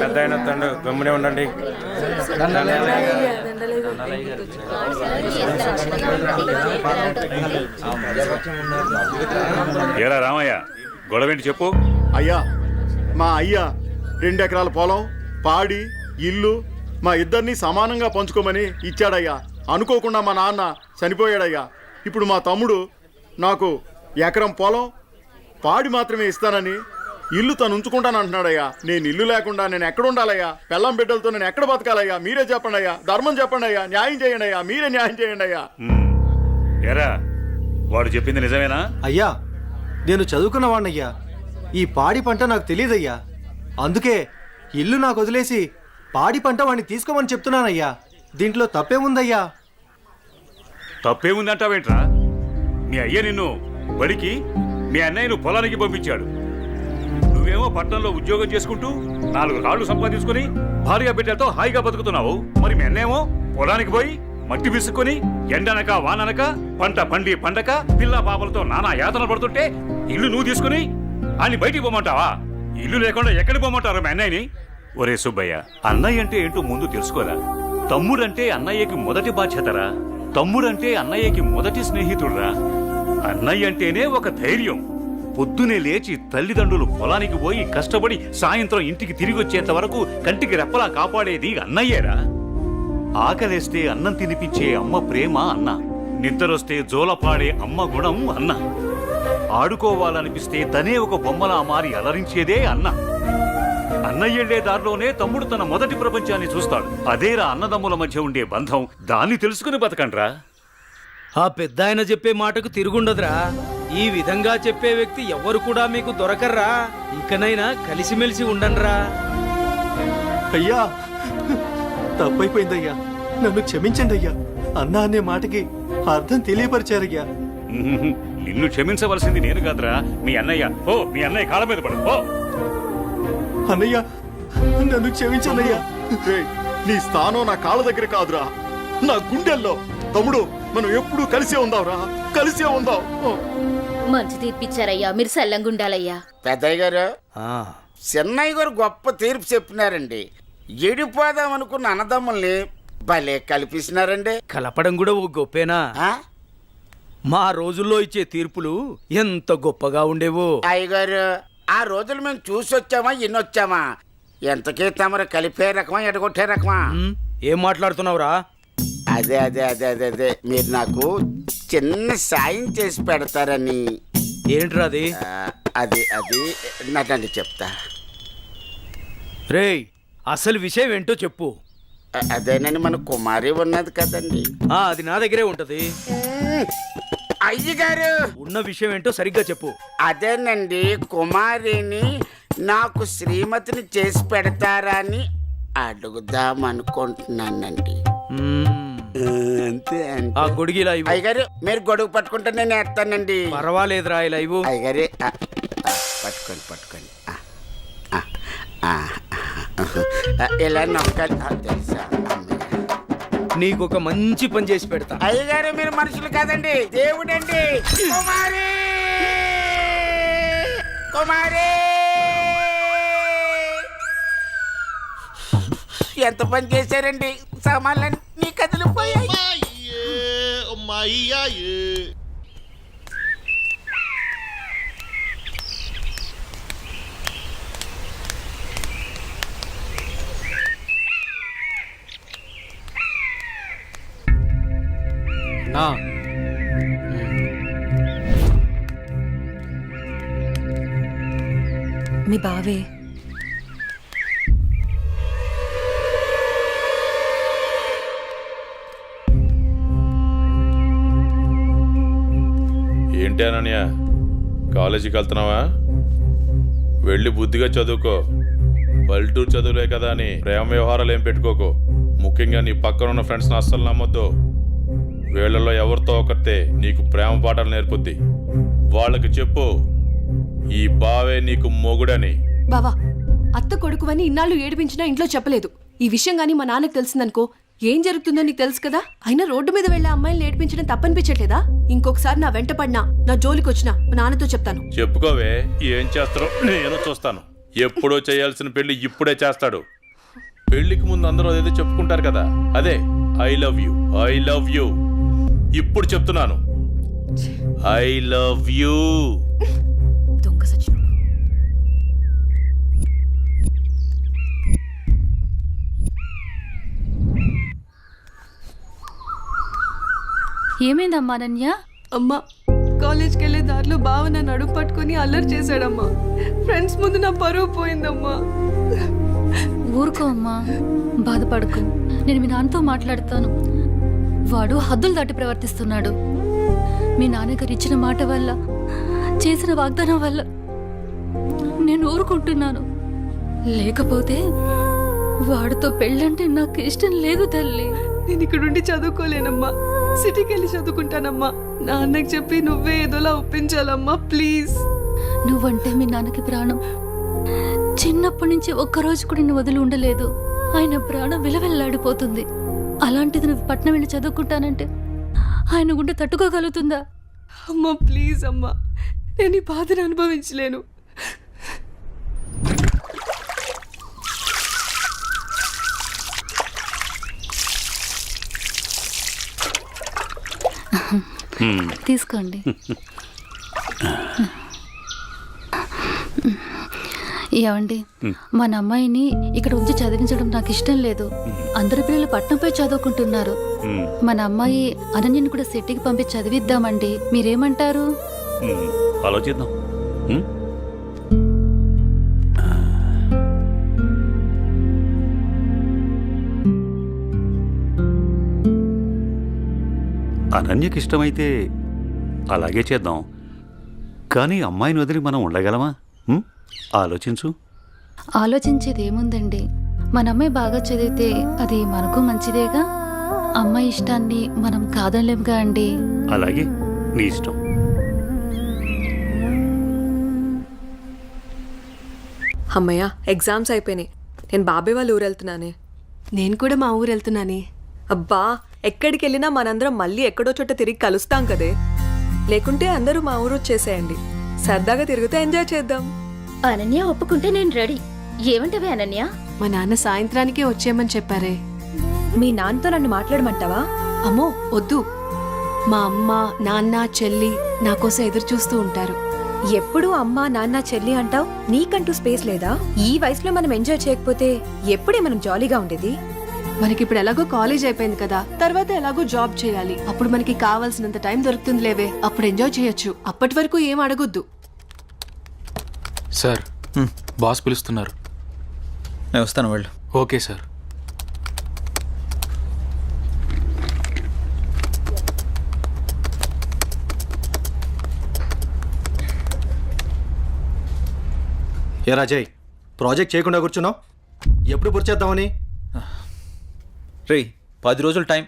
పెద్ద అయిన తండ్రి గమ్మునే ఉండండి. ఏరా రామయ్య, గొడవేంటి చెప్పు. అయ్యా, మా అయ్యా 2 ఎకరాల పొలం, పాడి, ఇల్లు మా ఇద్దరిని సమానంగా పంచుకోమని ఇచ్చాడయ్యా. అనుకోకుండా మా నాన్న చనిపోయాడయ్యా. ఇప్పుడు మా తమ్ముడు నాకు ఎకరం పొలం, పాడి మాత్రమే ఇస్తానని ఇల్లు తను ఉంచుకుంటానంటున్నాడయ్యా. నేను ఇల్లు లేకుండా నేను ఎక్కడ ఉండాలయ్యా? పెళ్ళం బిడ్డలతో నేను ఎక్కడ బతకాలయ్యా? మీరే చెప్పండి అయ్యా, ధర్మం చెప్పండి అయ్యా, న్యాయం చేయండి అయ్యా, మీరే న్యాయం చేయండి అయ్యా. ఏరా, వాడు చెప్పింది నిజమేనా? అయ్యా, నేను చదువుకున్నవాణ్ణయ్యా. ఈ పాడి పంట నాకు తెలియదయ్యా. అందుకే ఇల్లు నాకు వదిలేసి పాడి పంట వాడిని తీసుకోమని చెప్తున్నానయ్యా. దీంట్లో తప్పేముందయ్యా? తప్పేముందంటావేంట్రా? మీ అయ్య నిన్ను బడికి, మీ అన్నయ్యను పొలానికి పంపించాడు. నువ్వేమో పట్టణంలో ఉద్యోగం చేసుకుంటూ 4 రాళ్లు సంపాదించుకుని భార్య బిడ్డలతో హాయిగా బతుకుతున్నావు. మరి మీ అన్నేమో పొలానికి పోయి మట్టి విసుక్కుని ఎండనక వాననక పంట పండి పండక పిల్ల పాపలతో నానా యాతన పడుతుంటే ఇల్లు నువ్వు తీసుకుని అని బయటికి పోమంటావా? ఇల్లు లేకుండా ఎక్కడికి పోమంటారు మీ అన్నయ్యని? ఒరే సుబ్బయ్య, అన్నయ్య అంటే ఏంటో ముందు తెలుసుకోరా. తమ్ముడంటే అన్నయ్యకి మొదటి బాధ్యతరా. తమ్ముడంటే అన్నయ్యకి మొదటి స్నేహితుడురా. అన్నయ్య అంటేనే ఒక ధైర్యం. పొద్దునే లేచి తల్లిదండ్రులు పొలానికి పోయి కష్టపడి సాయంత్రం ఇంటికి తిరిగి వచ్చేంత వరకు కంటికి రెప్పలా కాపాడేది అన్నయ్యేరా. ఆకలేస్తే అన్నం తినిపించే అమ్మ ప్రేమ అన్న. నిద్రొస్తే జోలపాడే అమ్మ గుణం అన్న. ఆడుకోవాలనిపిస్తే తనే ఒక బొమ్మలా మారి అలరించేదే అన్న. అన్నయ్యెళ్లే దారిలోనే తమ్ముడు తన మొదటి ప్రపంచాన్ని చూస్తాడు. అదేరా అన్నదమ్ముల మధ్య ఉండే బంధం. దాన్ని తెలుసుకుని బతకండ్రా. ఆ పెద్ద ఆయన చెప్పే మాటకు తిరుగుండదురా. ఈ విధంగా చెప్పే వ్యక్తి ఎవ్వరు కూడా మీకు దొరకర్రా. ఇకనైనా కలిసిమెలిసి ఉండండిరా. అయ్యా, తప్పైపోయిందయ్యా. నన్ను క్షమించండి అయ్యా. అన్నా అనే మాటకి అర్థం తెలియపరిచారయ్యా. నిన్ను క్షమించవలసింది నేను కాదురా, మీ అన్నయ్య. ఓ, మీ అన్నయ్య కాళ్ళ మీద పడు. ఓ అన్నయ్య, నన్ను క్షమించండి. రేయ్, నీ స్థానం నా కాళ్ళ దగ్గర కాదురా, నా గుండెల్లో. తమ్ముడు, మనం ఎప్పుడూ కలిసే ఉందాంరా, కలిసే ఉందాం. మంచి తీర్పిచ్చారయ్యా, మీరు సల్లంగుండాలయ్యా. పెద్దయ్య గారు, చిన్నయ్య గారు గొప్ప తీర్పు చెప్పినారండి. ఎడిపోదాం అనుకున్న అన్నదమ్ముల్ని భలే కల్పిస్తున్నారండి. కలపడం కూడా ఓ గొప్పేనా? మా రోజుల్లో ఇచ్చే తీర్పులు ఎంత గొప్పగా ఉండేవో. అయ్యగారు, ఆ రోజులు మేము చూసొచ్చామా ఎన్నొచ్చామా? ఎంతకీ తమరు కలిపే రకమా ఎడగొట్టే రకమా? ఏం మాట్లాడుతున్నావురా? అదే అదే అదే అదే అదే మీరు నాకు చిన్న సాయం చేసి పెడతారని. ఏంట్రా అది? అది అది నాకండి చెప్తా. రేయ్, అసలు విషయం ఏంటో చెప్పు. అదేనండి, మన కుమారి ఉన్నది కదండి. అది నా దగ్గరే ఉంటది. అయ్యగారు, ఉన్న విషయం ఏంటో సరిగ్గా చెప్పు. అదేనండి, కుమారిని నాకు శ్రీమతిని చేసి పెడతారా అని అడుగుదాం అనుకుంటున్నానండి. అంతే ఆ గొడుగు ఇలా ఇవ్వు. అయ్యగారు, మీరు గొడుగు పట్టుకుంటే నేను వేస్తానండి. పర్వాలేదురా, ఇలా ఇవ్వు. అయ్యగారే, పట్టుకోండి పట్టుకోండి. ఇలా నొక్కాలి. తెలుసా, నీకొక మంచి పని చేసి పెడతా. అయ్యగారు, మీరు మనుషులు కాదండి, దేవుడండి. కుమారి, కుమారి, ఎంత పని చేశారండి. సామాన్లన్నీ కదిలిపోయాయి. నా మీ బావే ఏంటి అనన్య, కాలేజీకి వెళ్తున్నావా? వెళ్ళి బుద్ధిగా చదువుకో. పల్లెటూరు చదువులే కదా అని ప్రేమ వ్యవహారాలు ఏం పెట్టుకోకు. ముఖ్యంగా నీ పక్కన ఉన్న ఫ్రెండ్స్ని అస్సలు నమ్మొద్దు. వీళ్ళలో ఎవరితో ఒకరితే నీకు ప్రేమ పాఠాలు నేర్పుద్ది. వాళ్ళకి చెప్పు, ఈ బావే నీకు మొగుడని. బావా, అత్త కొడుకువని ఇన్నాళ్ళు ఏడిపించినా ఇంట్లో చెప్పలేదు. ఈ విషయం గానీ మా నాన్నకు తెలిసిందనుకో ఏం జరుగుతుందో నీకు తెలుసు కదా. అయినా రోడ్డు మీద వెళ్లే అమ్మాయిని ఏడిపించడం తప్పనిపించట్లేదా? ఇంకొకసారి నా వెంట పడినా, నా జోలికి వచ్చినా మా నాన్నతో చెప్తాను. చెప్పుకోవే, ఏం చేస్తారో నేను చూస్తాను. ఎప్పుడో చేయాల్సిన పెళ్లి ఇప్పుడే చేస్తాడు. పెళ్లికి ముందు అందరూ అదేదో చెప్పుకుంటారు కదా, అదే I love you, I love you. ఇప్పుడు చెప్తున్నాను, ఐ లవ్ యూ. దొంగ సచ్చినోడు. ఏమైందమ్మా అనన్య? అమ్మా, కాలేజ్కి వెళ్ళే దారిలో బావ నన్ను అడుగు పట్టుకుని అల్లరి చేశాడమ్మా. ఫ్రెండ్స్ ముందు నా పరువు పోయిందమ్మా. ఊరుకో అమ్మా, బాధపడకు. నేను మీ నాన్నతో మాట్లాడతాను. వాడు హద్దులు దాటి ప్రవర్తిస్తున్నాడు. మీ నాన్నగారు ఇచ్చిన మాట వల్ల, చేసిన వాగ్దానం వల్ల నేను ఊరుకుంటున్నాను. లేకపోతే వాడితో పెళ్ళంటే నాకు ఇష్టం లేదు తల్లి. నేను ఇక్కడుండి చదువుకోలేనమ్మా, సిటీకి వెళ్ళి చదువుకుంటానమ్మా. నాన్నకి చెప్పి నువ్వే ఏదోలా ఒప్పించాలమ్మా, ప్లీజ్. నువ్వంటే మీ నాన్నకి ప్రాణం. చిన్నప్పటి నుంచి ఒక్కరోజు కూడా నేను వదిలి ఉండలేదు. ఆయన ప్రాణం విలవెల్లాడిపోతుంది. అలాంటిది నువ్వు పట్నం వెళ్ళి చదువుకుంటానంటే ఆయన గుండె తట్టుకోగలుగుతుందా? అమ్మా ప్లీజ్ అమ్మా, నేను ఈ బాధను అనుభవించలేను. తీసుకోండి. ఏమండి, మన అమ్మాయిని ఇక్కడ ఉంచి చదివించడం నాకు ఇష్టం లేదు. అందరి పిల్లలు పట్నంపై చదువుకుంటున్నారు. మన అమ్మాయి అనన్యని కూడా సిటీకి పంపించి చదివిద్దామండి. మీరేమంటారు? ఆలోచిద్దాం. అనన్యకి ఇష్టమైతే అలాగే చేద్దాం. కానీ అమ్మాయిని వదిలి మనం ఉండగలమా? ఆలోచించు. ఆలోచించేది ఏముందండి, మన అమ్మాయి బాగా చదివితే అది మనకు మంచిదేగా. అమ్మాయి ఇష్టాన్ని మనం కాదనలేముగా అండి. అలాగే, నీ ఇష్టం. అమ్మయ్య, ఎగ్జామ్స్ అయిపోయినాయి. నేను బాబాయ్ వాళ్ళ ఊరు వెళ్తున్నానే. నేను కూడా మా ఊరు వెళ్తున్నానే. అబ్బా, ఎక్కడికి వెళ్ళినా మనందరం మళ్ళీ ఎక్కడో చోట తిరిగి కలుస్తాం కదే. లేకుంటే అందరూ మా ఊరు వచ్చేసేయండి. సరదాగా తిరుగుతూ ఎంజాయ్ చేద్దాం. అనన్య ఒప్పుకుంటే నేను రెడీ. ఏమంటవే అనన్య? మా నాన్న సాయంత్రానికే వచ్చేయమని చెప్పారే. మీ నాన్నతో నన్ను మాట్లాడమంటావా? అమ్మో వద్దు, మా అమ్మ నాన్న చెల్లి నా కోసం ఎదురు చూస్తూ ఉంటారు. ఎప్పుడు అమ్మ నాన్న చెల్లి అంటావు? నీకంటూ స్పేస్ లేదా? ఈ వయసులో మనం ఎంజాయ్ చేయకపోతే ఎప్పుడే మనం జాలీగా ఉండేది? మనకిప్పుడు ఎలాగో కాలేజ్ అయిపోయింది కదా, తర్వాత ఎలాగో జాబ్ చేయాలి. అప్పుడు మనకి కావాల్సినంత టైం దొరుకుతుంది లేవే, అప్పుడు ఎంజాయ్ చేయొచ్చు. అప్పటి వరకు ఏం అడగొద్దు. సార్, బాస్ పిలుస్తున్నారు. నేను వస్తాను, వెళ్ళు. Okay sir. ఏ రాజయ్, ప్రాజెక్ట్ చేయకుండా కూర్చున్నావు? ఎప్పుడు పూర్తి చేద్దామని? రే, 10 రోజులు టైం.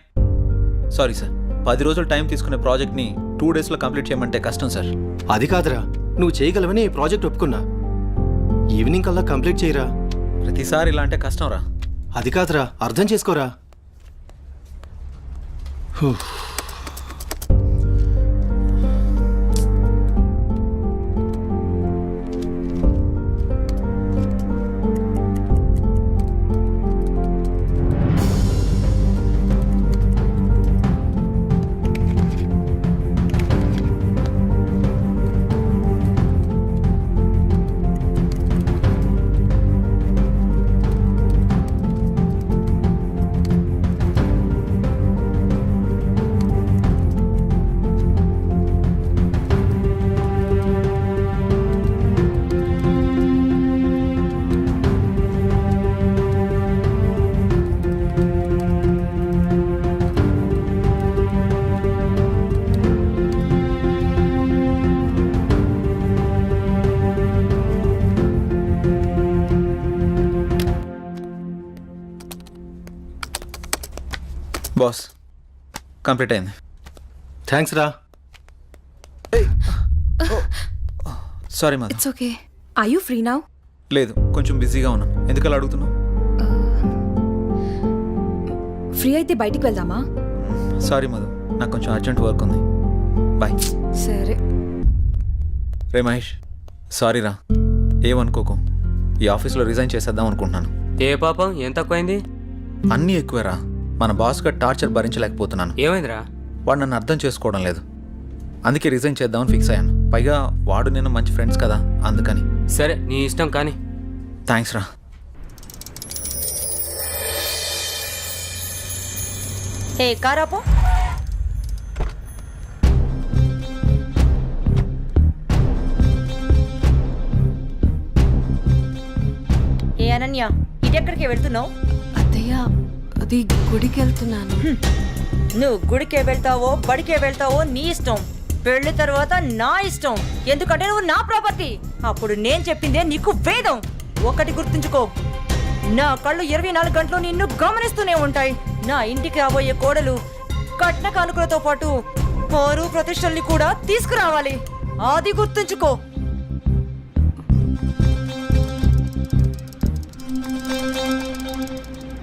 సారీ సార్, 10 రోజులు టైం తీసుకునే ప్రాజెక్ట్ని 2 డేస్లో కంప్లీట్ చేయమంటే కష్టం సార్. అది కాదురా, నువ్వు చేయగలవని ఈ ప్రాజెక్ట్ ఒప్పుకున్నా. ఈవినింగ్ కల్లా కంప్లీట్ చేయరా. ప్రతిసారి ఇలా అంటే కష్టం రా. అది కాదురా, అర్థం చేసుకోరా. బాస్, కంప్లీట్ అయింది. థ్యాంక్స్ రా. Sorry Madhu. It's okay. Are you free now? లేదు, కొంచెం బిజీగా ఉన్నాను. ఎందుకలా అడుగుతున్నావు? ఫ్రీ అయితే బయటికి వెళ్దామా? సారీ మధు, నాకు కొంచెం అర్జెంట్ వర్క్ ఉంది. బాయ్. సరే. రే మహేష్, సారీ రా, ఏమనుకోకు. ఈ ఆఫీస్లో రిజైన్ చేసేద్దాం అనుకుంటున్నాను. ఏ పాపం ఏం తక్కువైంది? అన్నీ ఎక్కువేరా. మన బాస్గా టార్చర్ భరించలేకపోతున్నాను. ఏమైందిరా? వాడు నన్ను అర్థం చేసుకోవడం లేదు. అందుకే రిజైన్ చేద్దామని ఫిక్స్ అయ్యాను. పైగా వాడు నేను మంచి ఫ్రెండ్స్ కదా, అందుకని. సరే నీ ఇష్టం కానీ. థ్యాంక్స్ రా. ఏ కారాపో ఏ అనన్య, ఇటెక్కడికి వెళ్తున్నావు? అత్తయ్య, అది గుడికి వెళ్తున్నాను. నువ్వు గుడికే వెళ్తావో బడికే వెళ్తావో నీ ఇష్టం. పెళ్లి తర్వాత నా ఇష్టం. ఎందుకంటే నువ్వు నా ప్రాపర్టీ. అప్పుడు నేను చెప్పిందే నీకు వేదం. ఒకటి గుర్తుంచుకో, నా కళ్ళు 24 గంటలు నిన్ను గమనిస్తూనే ఉంటాయి. నా ఇంటికి రాబోయే కోడలు కట్న కానుకలతో పాటు పరువు ప్రతిష్టల్ని కూడా తీసుకురావాలి. అది గుర్తుంచుకో.